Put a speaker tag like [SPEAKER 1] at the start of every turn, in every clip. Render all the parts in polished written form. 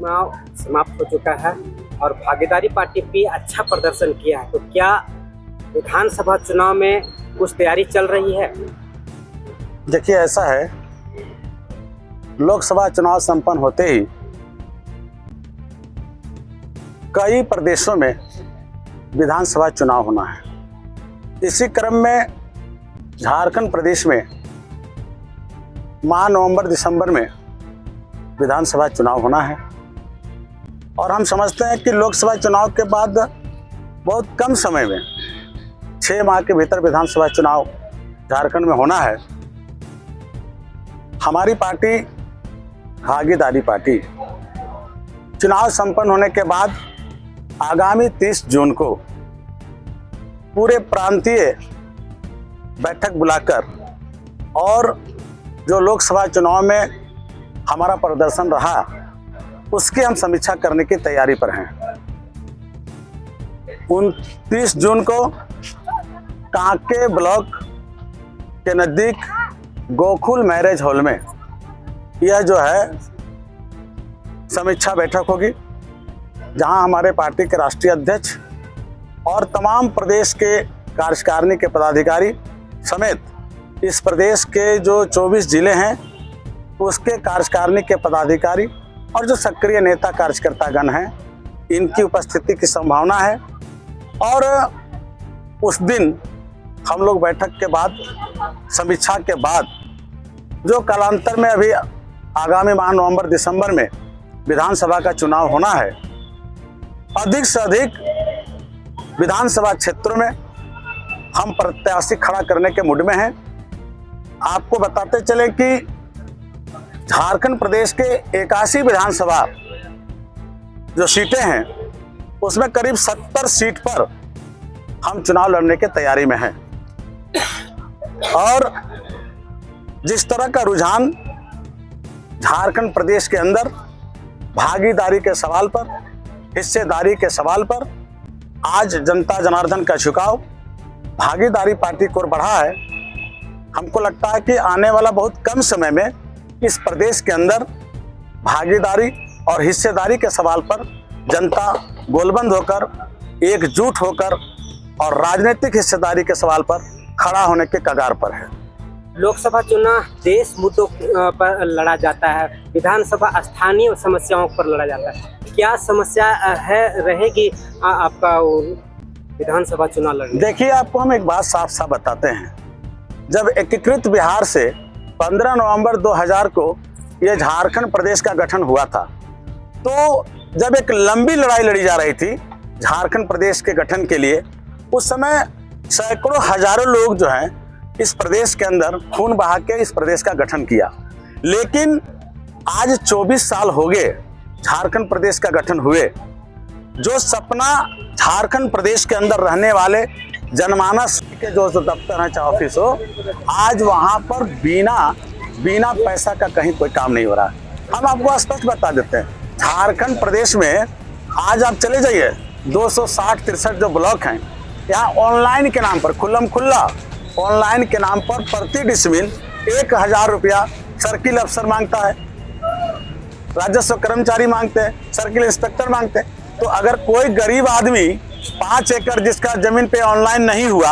[SPEAKER 1] चुनाव समाप्त हो चुका है और भागीदारी पार्टी भी अच्छा प्रदर्शन किया है, तो क्या विधानसभा चुनाव में कुछ तैयारी चल रही है?
[SPEAKER 2] देखिए, ऐसा है, लोकसभा चुनाव संपन्न होते ही कई प्रदेशों में विधानसभा चुनाव होना है। इसी क्रम में झारखंड प्रदेश में माह नवंबर दिसंबर में विधानसभा चुनाव होना है और हम समझते हैं कि लोकसभा चुनाव के बाद बहुत कम समय में 6 माह के भीतर विधानसभा चुनाव झारखंड में होना है। हमारी पार्टी भागीदारी पार्टी चुनाव संपन्न होने के बाद आगामी 30 जून को पूरे प्रांतीय बैठक बुलाकर और जो लोकसभा चुनाव में हमारा प्रदर्शन रहा उसकी हम समीक्षा करने की तैयारी पर हैं। 29 जून को कांके ब्लॉक के नज़दीक गोकुल मैरिज हॉल में यह जो है समीक्षा बैठक होगी, जहां हमारे पार्टी के राष्ट्रीय अध्यक्ष और तमाम प्रदेश के कार्यकारिणी के पदाधिकारी समेत इस प्रदेश के जो 24 जिले हैं उसके कार्यकारिणी के पदाधिकारी और जो सक्रिय नेता कार्यकर्तागण हैं, इनकी उपस्थिति की संभावना है। और उस दिन हम लोग बैठक के बाद, समीक्षा के बाद, जो कालांतर में अभी आगामी माह नवंबर दिसंबर में विधानसभा का चुनाव होना है, अधिक से अधिक विधानसभा क्षेत्रों में हम प्रत्याशी खड़ा करने के मूड में हैं। आपको बताते चले कि झारखंड प्रदेश के 81 विधानसभा जो सीटें हैं उसमें करीब 70 सीट पर हम चुनाव लड़ने की तैयारी में हैं। और जिस तरह का रुझान झारखंड प्रदेश के अंदर भागीदारी के सवाल पर, हिस्सेदारी के सवाल पर आज जनता जनार्दन का झुकाव भागीदारी पार्टी को बढ़ा है, हमको लगता है कि आने वाला बहुत कम समय में इस प्रदेश के अंदर भागीदारी और हिस्सेदारी के सवाल पर जनता गोलबंद होकर, एकजुट होकर और राजनीतिक हिस्सेदारी के सवाल पर खड़ा होने के कगार पर है।
[SPEAKER 1] लोकसभा चुनाव देश मुद्दों पर लड़ा जाता है, विधानसभा स्थानीय समस्याओं पर लड़ा जाता है। क्या समस्या रहेगी आपका विधानसभा चुनाव लड़ने?
[SPEAKER 2] देखिए, आपको हम एक बात साफ साफ बताते हैं। जब एकीकृत बिहार से 15 नवंबर 2000 को यह झारखंड प्रदेश का गठन हुआ था, तो जब एक लंबी लड़ाई लड़ी जा रही थी झारखंड प्रदेश के गठन के लिए, उस समय सैकड़ों हजारों लोग जो हैं इस प्रदेश के अंदर खून बहा के इस प्रदेश का गठन किया। लेकिन आज 24 साल हो गए झारखंड प्रदेश का गठन हुए। जो सपना झारखंड प्रदेश के अंदर रहने वाले जनमानस के जो दफ्तर हैं चाहे ऑफिस हो, आज वहां पर बिना पैसा का कहीं कोई काम नहीं हो रहा है। हम आपको स्पष्ट बता देते हैं, झारखंड प्रदेश में आज आप चले जाइए 260-63 जो ब्लॉक हैं, यहाँ ऑनलाइन के नाम पर, खुल्लम खुल्ला ऑनलाइन के नाम पर प्रति डिसमिल 1000 रुपया सर्किल अफसर मांगता है, राजस्व कर्मचारी मांगते हैं, सर्किल इंस्पेक्टर मांगते हैं। तो अगर कोई गरीब आदमी 5 एकड़ जिसका जमीन पे ऑनलाइन नहीं हुआ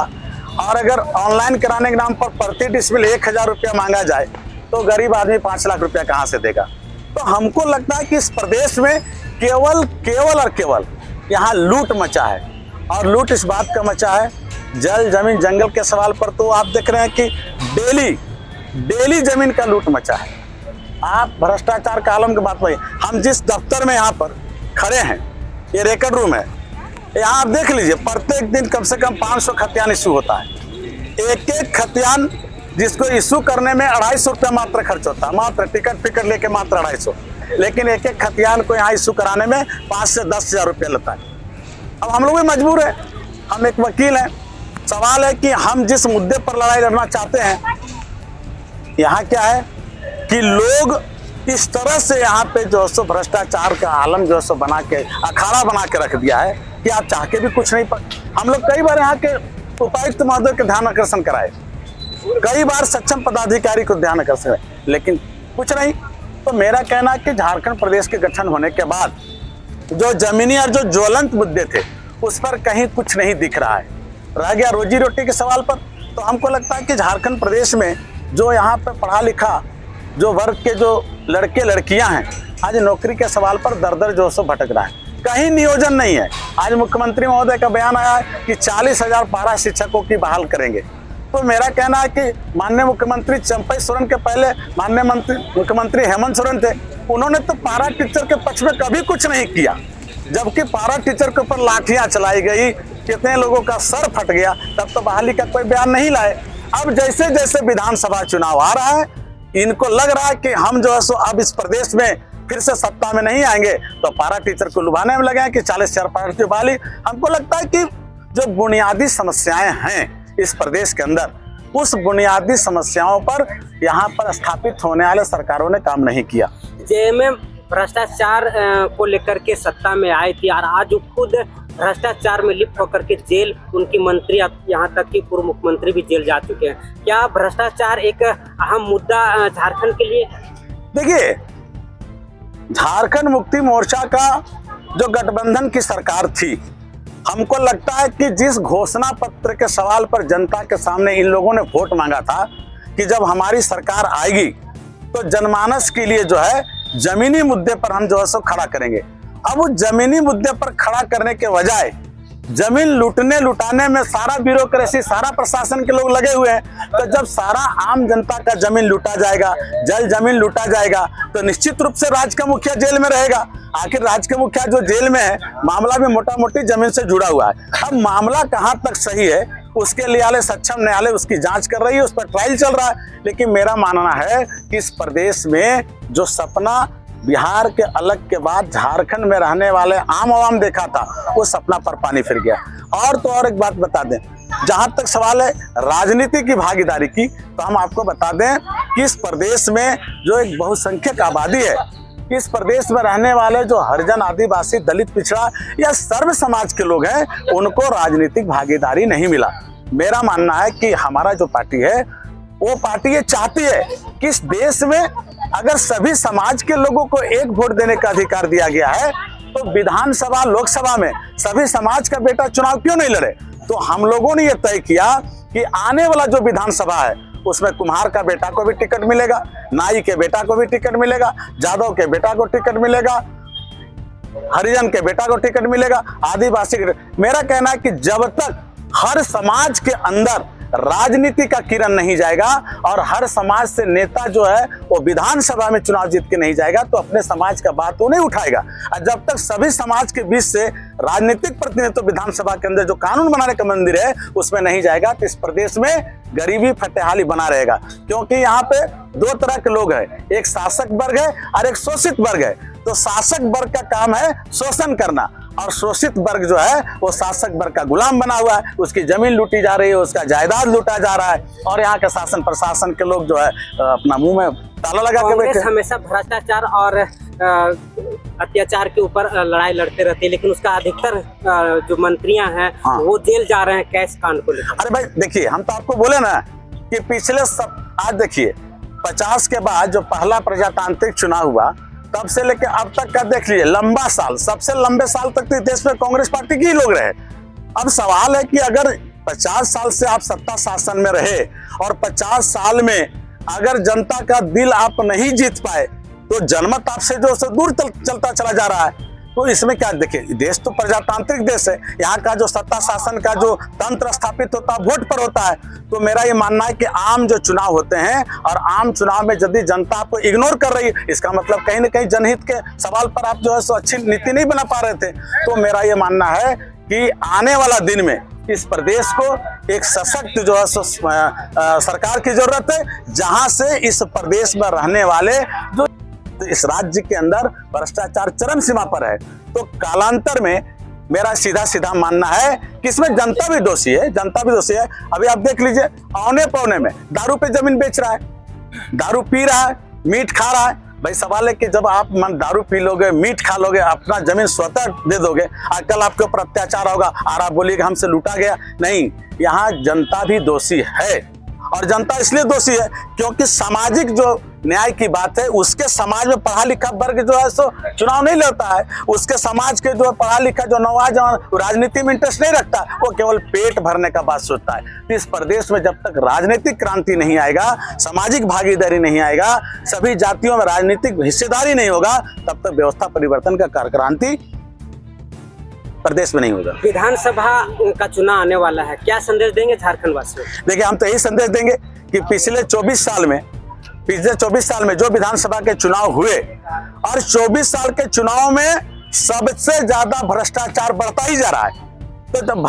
[SPEAKER 2] और अगर ऑनलाइन कराने के नाम पर प्रति डिसमिल 1000 रुपया मांगा जाए तो गरीब आदमी 5 लाख रुपया कहाँ से देगा? तो हमको लगता है कि इस प्रदेश में केवल यहाँ लूट मचा है। और लूट इस बात का मचा है, जल जमीन जंगल के सवाल पर तो आप देख रहे हैं कि डेली जमीन का लूट मचा है। आप भ्रष्टाचार का आलम की बात वही, हम जिस दफ्तर में यहाँ पर खड़े हैं, ये रिकॉर्ड रूम है, यहाँ आप देख लीजिए प्रत्येक दिन कम से कम 500 खतियान इशू होता है। एक खतियान जिसको इशू करने में 250 रुपया मात्र खर्च होता है, मात्र टिकट लेके मात्र 250, लेकिन एक खतियान को यहाँ इशू कराने में 5 से 10 हजार रुपया लगता है। अब हम लोग भी मजबूर है, हम एक वकील हैं। सवाल है कि हम जिस मुद्दे पर लड़ाई लड़ना चाहते हैं, यहाँ क्या है कि लोग इस तरह से यहाँ पे जो सो भ्रष्टाचार का आलम जो सो बना के, अखाड़ा बना के रख दिया है कि आप चाह के भी कुछ नहीं पर। हम लोग कई बार यहाँ के उपायुक्त महोदय के ध्यान आकर्षण कराए, कई बार सक्षम पदाधिकारी को ध्यान आकर्षण, लेकिन कुछ नहीं। तो मेरा कहना है कि झारखंड प्रदेश के गठन होने के बाद जो जमीनी और जो ज्वलंत मुद्दे थे उस पर कहीं कुछ नहीं दिख रहा है। रह गया रोजी रोटी के सवाल पर, तो हमको लगता है कि झारखंड प्रदेश में जो यहाँ पर पढ़ा लिखा जो वर्ग के जो लड़के लड़कियां हैं, आज नौकरी के सवाल पर दर दर जो सो भटक रहा है, कहीं नियोजन नहीं है। आज मुख्यमंत्री महोदय का बयान आया है कि 40,000 पारा शिक्षकों की बहाल करेंगे। तो मेरा कहना है कि माननीय मुख्यमंत्री चंपई सोरेन के पहले माननीय मुख्यमंत्री हेमंत सोरेन थे, उन्होंने तो पारा टीचर के पक्ष में कभी कुछ नहीं किया, जबकि पारा टीचर के ऊपर लाठियां चलाई गई, कितने लोगों का सर फट गया, तब तो बहाली का कोई बयान नहीं लाए। अब जैसे जैसे विधानसभा चुनाव आ रहा है, इनको लग रहा है कि हम जो है सो अब इस प्रदेश में फिर से सत्ता में नहीं आएंगे, तो पारा टीचर को लुभाने में लगे हैं कि 40,000 पारा की बहाली। हमको लगता है कि जो बुनियादी समस्याएं हैं इस प्रदेश के अंदर, उस बुनियादी समस्याओं पर यहाँ पर स्थापित होने वाले सरकारों ने काम नहीं किया।
[SPEAKER 1] जेएमएम भ्रष्टाचार को लेकर के सत्ता में आई थी और आज वो खुद भ्रष्टाचार में लिप्त होकर के जेल, उनकी मंत्री यहाँ तक कि पूर्व मुख्यमंत्री भी जेल जा चुके हैं। क्या भ्रष्टाचार एक अहम मुद्दा झारखंड के लिए?
[SPEAKER 2] देखिए, झारखंड मुक्ति मोर्चा का जो गठबंधन की सरकार थी, हमको लगता है कि जिस घोषणा पत्र के सवाल पर जनता के सामने इन लोगों ने वोट मांगा था कि जब हमारी सरकार आएगी तो जनमानस के लिए जो है जमीनी मुद्दे पर हम जो है सो खड़ा करेंगे। अब उस जमीनी मुद्दे पर खड़ा करने के बजाय जमीन लूटने लुटाने में सारा ब्यूरोक्रेसी, सारा प्रशासन के लोग लगे हुए हैं। तो जब सारा आम जनता का जमीन लूटा जाएगा, जल जमीन लूटा जाएगा, तो निश्चित रूप से राज्य का मुखिया जेल में रहेगा। आखिर राज्य के मुखिया जो जेल में है, मामला भी मोटा मोटी जमीन से जुड़ा हुआ है। अब मामला कहाँ तक सही है उसके लिए सक्षम न्यायालय उसकी जांच कर रही है, उस पर ट्रायल चल रहा है। लेकिन मेरा मानना है कि इस प्रदेश में जो सपना बिहार के अलग के बाद झारखंड में रहने वाले आम आवाम देखा था, वो सपना पर पानी फिर गया। और तो और एक बात बता दें, जहां तक सवाल है राजनीति की भागीदारी की, तो हम आपको बता दें कि इस प्रदेश में जो एक बहुसंख्यक आबादी है, इस प्रदेश में रहने वाले जो हरिजन, आदिवासी, दलित, पिछड़ा या सर्व समाज के लोग हैं, उनको राजनीतिक भागीदारी नहीं मिला। मेरा मानना है कि हमारा जो पार्टी है, वो पार्टी ये चाहती है कि इस देश में अगर सभी समाज के लोगों को एक वोट देने का अधिकार दिया गया है, तो विधानसभा, लोकसभा में सभी समाज का बेटा चुनाव क्यों नहीं लड़े। तो हम लोगों ने यह तय किया कि आने वाला जो विधानसभा है उसमें कुम्हार का बेटा को भी टिकट मिलेगा, नाई के बेटा को भी टिकट मिलेगा, जादव के बेटा को टिकट मिलेगा, हरिजन के बेटा को टिकट मिलेगा, आदिवासी के। मेरा कहना है कि जब तक हर समाज के अंदर राजनीति का किरण नहीं जाएगा और हर समाज से नेता जो है वो विधानसभा में चुनाव जीत के नहीं जाएगा, तो अपने समाज का बात वो नहीं उठाएगा। और जब तक सभी समाज के बीच से राजनीतिक प्रतिनिधित्व विधानसभा के अंदर जो कानून बनाने का मंदिर है उसमें नहीं जाएगा, तो इस प्रदेश में गरीबी फटेहाली बना रहेगा। क्योंकि यहाँ पे दो तरह के लोग हैं, एक शासक वर्ग है और एक शोषित वर्ग है। तो शासक वर्ग का काम है शोषण करना और शोषित वर्ग जो है वो शासक वर्ग का गुलाम बना हुआ है, उसकी जमीन लूटी जा रही है, उसका जायदाद लूटा जा रहा है और यहाँ के शासन प्रशासन के लोग जो है अपना मुंह में ताला लगा के बैठे।
[SPEAKER 1] हमेशा भ्रष्टाचार और अत्याचार के ऊपर लड़ाई लड़ते रहते हैं, लेकिन उसका अधिकतर जो मंत्रियां हैं वो जेल जा रहे हैं कैश कांड को लेकर।
[SPEAKER 2] अरे भाई देखिए, हम तो आपको बोले ना कि पिछले आज देखिए 50 के बाद जो पहला प्रजातांत्रिक चुनाव हुआ, तब से लेकर अब तक का देख लीजिए, लंबा साल, सबसे लंबे साल तक तो देश में कांग्रेस पार्टी के ही लोग रहे। अब सवाल है कि अगर 50 साल से आप सत्ता शासन में रहे और 50 साल में अगर जनता का दिल आप नहीं जीत पाए, तो जनमत आपसे जो से दूर चलता चला जा रहा है। तो इसमें क्या, देखिए देश तो प्रजातांत्रिक देश है, यहाँ का जो सत्ता शासन का जो तंत्र स्थापित होता है वोट पर होता है। तो मेरा ये मानना है कि आम जो चुनाव होते हैं और आम चुनाव में यदि जनता आपको इग्नोर कर रही है, इसका मतलब कहीं ना कहीं जनहित के सवाल पर आप जो है सो अच्छी नीति नहीं बना पा रहे थे। तो मेरा ये मानना है कि आने वाला दिन में इस प्रदेश को एक सशक्त जो है सो सरकार की जरूरत है, जहां से इस प्रदेश में रहने वाले जो इस राज्य के अंदर भ्रष्टाचार चरम सीमा पर है। तो कालांतर में मेरा सीधा सीधा मानना है कि इसमें जनता भी दोषी है, जनता भी दोषी है। अभी आप देख लीजिए, औने पौने में दारू पे जमीन बेच रहा है, दारू पी रहा है, मीट खा रहा है। भाई सवाल है कि जब आप दारू पी लोगे, मीट खा लोगे, अपना जमीन स्वतः दे दोगे, कल आपके ऊपर अत्याचार होगा और आप बोलिएगा हमसे लूटा गया। नहीं, यहाँ जनता भी दोषी है और जनता इसलिए दोषी है क्योंकि सामाजिक जो न्याय की बात है। उसके समाज में पढ़ा लिखा वर्ग जो है सो चुनाव नहीं लड़ता है, उसके समाज के जो पढ़ा लिखा जो नौजवान राजनीति में इंटरेस्ट नहीं रखता, वो केवल पेट भरने का बात सोचता है। तो इस प्रदेश में जब तक राजनीतिक क्रांति नहीं आएगा, सामाजिक भागीदारी नहीं आएगा, सभी जातियों में राजनीतिक हिस्सेदारी नहीं होगा, तब तक व्यवस्था परिवर्तन का क्रांति प्रदेश में नहीं होगा।
[SPEAKER 1] विधानसभा का चुनाव आने वाला है, क्या संदेश देंगे झारखंड वासियों?
[SPEAKER 2] देखिए, हम तो यही संदेश देंगे कि पिछले 24 साल में जो विधानसभा के चुनाव हुए और 24 साल के चुनाव में सबसे ज्यादा भ्रष्टाचार बढ़ता ही जा रहा है। तो जब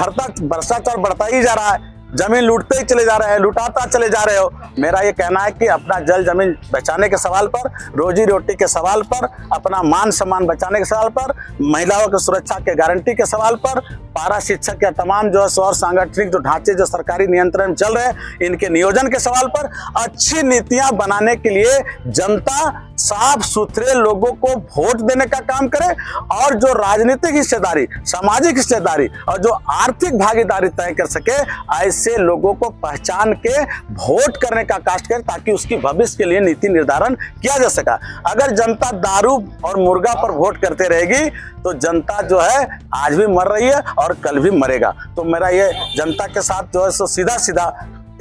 [SPEAKER 2] भ्रष्टाचार बढ़ता ही जा रहा है, जमीन लूटते ही चले जा रहे हैं, लुटाता चले जा रहे हो। मेरा ये कहना है कि अपना जल जमीन बचाने के सवाल पर, रोजी रोटी के सवाल पर, अपना मान सम्मान बचाने के सवाल पर, महिलाओं की सुरक्षा के गारंटी के सवाल पर, पारा शिक्षक या तमाम जो है और सांगठनिक जो ढांचे जो सरकारी नियंत्रण में चल रहे हैं, इनके नियोजन के सवाल पर अच्छी नीतियां बनाने के लिए जनता साफ सुथरे लोगों को वोट देने का काम करे और जो राजनीतिक हिस्सेदारी, सामाजिक हिस्सेदारी और जो आर्थिक भागीदारी तय कर सके, ऐसे लोगों को पहचान के वोट करने का कास्ट करे, ताकि उसकी भविष्य के लिए नीति निर्धारण किया जा सका। अगर जनता दारू और मुर्गा पर वोट करते रहेगी तो जनता जो है आज भी मर रही है और कल भी मरेगा। तो मेरा ये जनता के साथ जो है सो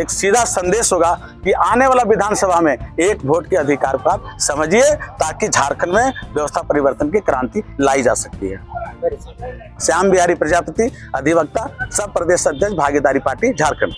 [SPEAKER 2] एक सीधा संदेश होगा कि आने वाला विधानसभा में एक वोट के अधिकार को आप समझिए, ताकि झारखंड में व्यवस्था परिवर्तन की क्रांति लाई जा सकती है। श्याम बिहारी प्रजापति, अधिवक्ता, सब प्रदेश अध्यक्ष, भागीदारी पार्टी, झारखंड।